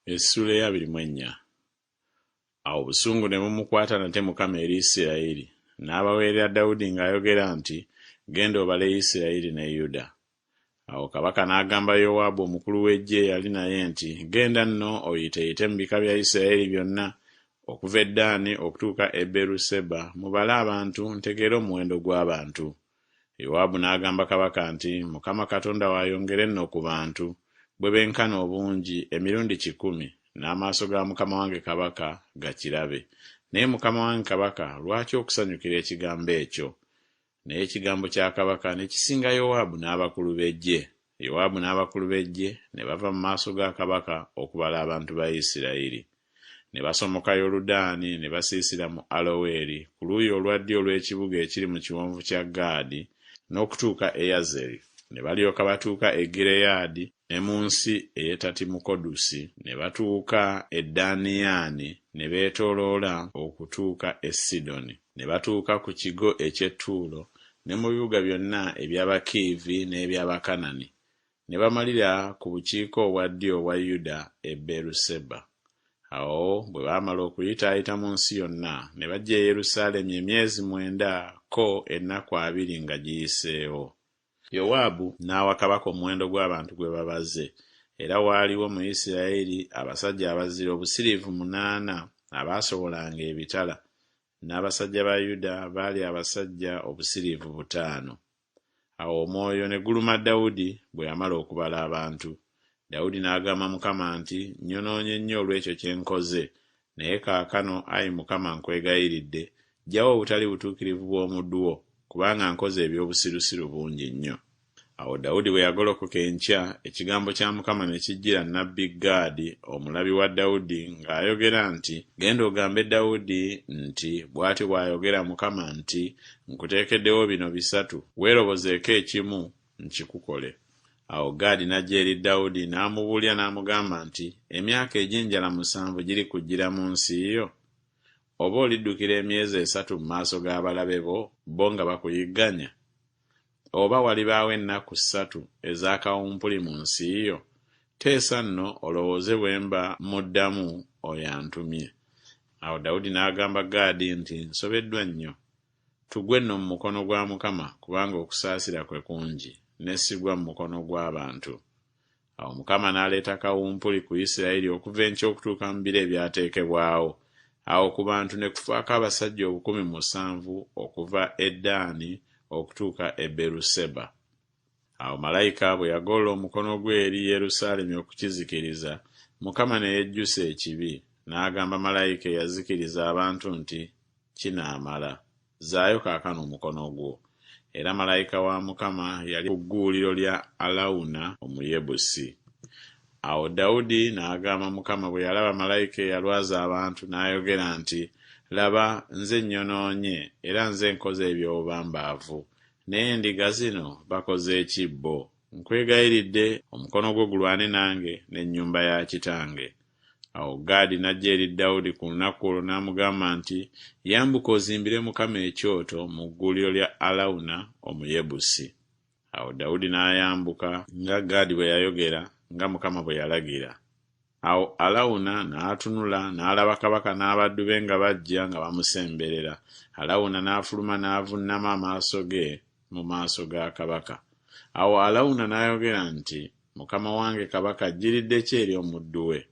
Essuula ya 24. Awo obusungu ne bumukwata nate Mukama eri Isirayiri, n'abaweerera Dawudi ng'ayogera nti, genda obale Isirayiri ne Yuda. Awo kabaka n'agamba Yowaabu omukulu w'eggye yali naye nti, genda nno oyiteeyite mu bika bya Isirayiri byonna, okuva e Ddaani okutuuka e Beeruseba, mubale abantu ntegeere omuwendo gw'abantu. Yowaabu n'agamba kabaka nti, Mukama Katonda waayongere nno ku bantu, bwe benkana obungi emirundi 100, n'amaaso ga mukama wange kabaka gakirabe. Naye mukama wange kabaka, lwaki okusanyukira ekigambo ekyo? Naye ekigambo kya kabaka ne kisinga Yowaabu n'abakulu b'eggye. Yowaabu n'abakulu b'eggye ne bava mu maaso ga kabaka okubala abantu ba Isirayiri. Ne basomoka Yoludaani ne basiisira mu Aloweri ku luuyi olwa ddyo olw'ekibuga ekiri mu kiwonvu kya Gaadi n'okutuuka e Yazeri. Ne balyoka batuuka e Gireyaadi ne mu nsi ey'Etatimukodusi, ne batuuka e Ddaaniyaani, ne beetooloola okutuuka e Sidoni. Ne batuuka ku kigo eky'Ettuulo ne mu bibuga byonna eby'Abakiivi n'eby'Abakanani. Ne bamalira ku bukiiko obwa ddyo obwa Yuda e Beeruseba. Awo bwe baamala okuyitaayita mu nsi yonna, ne bajja e Yerusaalemi emyezi 9 ko ennaku 2 nga giyiseewo. Yowaabu n'awa kabaka omuwendo gw'abantu gwe babaze, era waaliwo mu Isirayiri abasajja abazira obusiriivu 8 abaasobolanga ebitala, n'abasajja ba Yuda baali abasajja obusiriivu 5. Awo omwoyo ne guluma Dawudi bwe yamala okubala abantu. Dawudi n'agamba Mukama nti, nnyonoonye nnyo olw'ekyo kye nkoze, naye kaakano ayi Mukama nkwegayiridde, ggyawo obutali butuukirivu bw'omuddu wo, kubanga nkoze eby'obusirusiru bungi nnyo. Awo Dawudi bwe yagolokoka enkya, ekigambo kya Mukama ne kijjira nnabbi Gaadi omulabi wa Dawudi ng'ayogera nti, genda ogambe Dawudi nti, bw'ati bw'ayogera Mukama nti, nkuteekeddewo bino 3, weerobozeeko ekimu nkikukole. Awo Gaadi n'ajja eri Dawudi n'amubuulira n'amugamba nti, emyaka egy'enjala 7 giri kujjira mu nsi yo? Oba oliddukira emyezi 3 mu maaso g'abalabe bo, bo nga bakuyigganya? Oba walibaawo ennaku 3 ez'akawumpuli mu nsi yo? Teesa nno olowooze bwe mba muddamu oyo antumye. Awo Dawudi n'agamba Gaadi nti, nsobeddwa nnyo. Tugwe nno mu mukono gwa Mukama, kubanga okusaasira kwe kungi, nessigwa mu mukono gw'abantu. Awo Mukama n'aleeta kawumpuli ku Isirayiri okuva enkya okutuuka mu biro ebyateekebwawo. Awo ku bantu ne kufaako abasajja 7,000 okuva e Ddaani okutuuka e Beeruseba. Awo malayika bwe yagolola omukono gwe eri Yerusaalemi okukizikiriza, Mukama ne yejjusa ekibi, n'agamba malayika eyazikiriza abantu nti, kinaamala, zaayo kaakano omukono gwo. Era malayika wa Mukama yali ku gguuliro lya Alawuna Omuyebusi. Awo Dawudi n'agamba Mukama bwe yalaba malayika eyalwaza abantu, n'ayogera nti, laba nze nnyonoonye era nze nkoze eby'obubambaavu, naye endiga zino bakoze ekibbo. Nkwegayiridde omukono gwo gulwane nange n'ennyumba ya kitange. Awo Gaadi n'ajja eri Dawudi ku lunaku olwo n'amugamba nti, yambuka ozimbire Mukama ekyoto mu gguuliro lya Alawuna Omuyebusi. Awo Dawudi n'ayambuka nga Gaadi bwe yayogera, nga Mukama bwe yalagira. Awo Alawuna n'atunula n'alaba kabaka n'abaddu be nga bajja nga bamusemberera. Alawuna n'afuluma n'avunnama amaaso ge mu maaso ga kabaka. Awo Alawuna n'ayogera nti, Mukama wange kabaka ajjiridde ki eri omuddu we?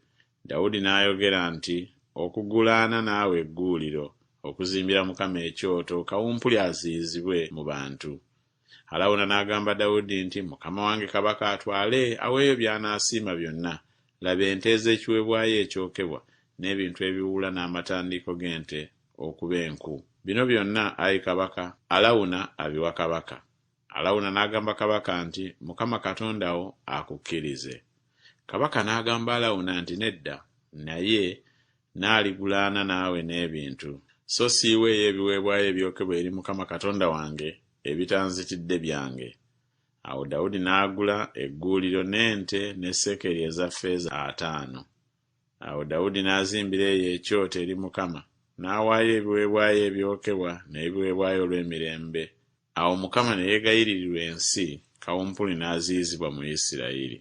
Dawudi n'ayogera nti, okugulaana naawe egguuliro, okuzimbira Mukama ekyoto, kawumpuli aziyizibwe mu bantu. Alawuna n'agamba Dawudi nti, Mukama wange kabaka atwale aweeyo by'anaasiima byonna. Laba ente ez'ekiweebwayo ekyokebwa, n'ebintu ebiwula n'amatandiiko g'ente okuba enku. Bino byonna, ayi kabaka, Alawuna abiwa kabaka. Alawuna n'agamba kabaka nti, Mukama Katonda wo akukkirize. Kabaka n'agamba Alawuna nti, nedda, naye n'aligulaana naawe n'ebintu, so siiweeyo ebiweebwayo ebyokebwa eri Mukama Katonda wange ebitanzitidde byange. Awo Dawudi n'agula egguuliro n'ente ne sekeri eza ffeeza 5. Awo Dawudi n'azimbira eyo ekyoto eri Mukama, n'awaayo ebiweebwayo ebyokebwa n'ebiweebwayo olw'emirembe. Awo Mukama ne yeegayiririrwa ensi, kawumpuli n'aziyizibwa mu Isirayiri.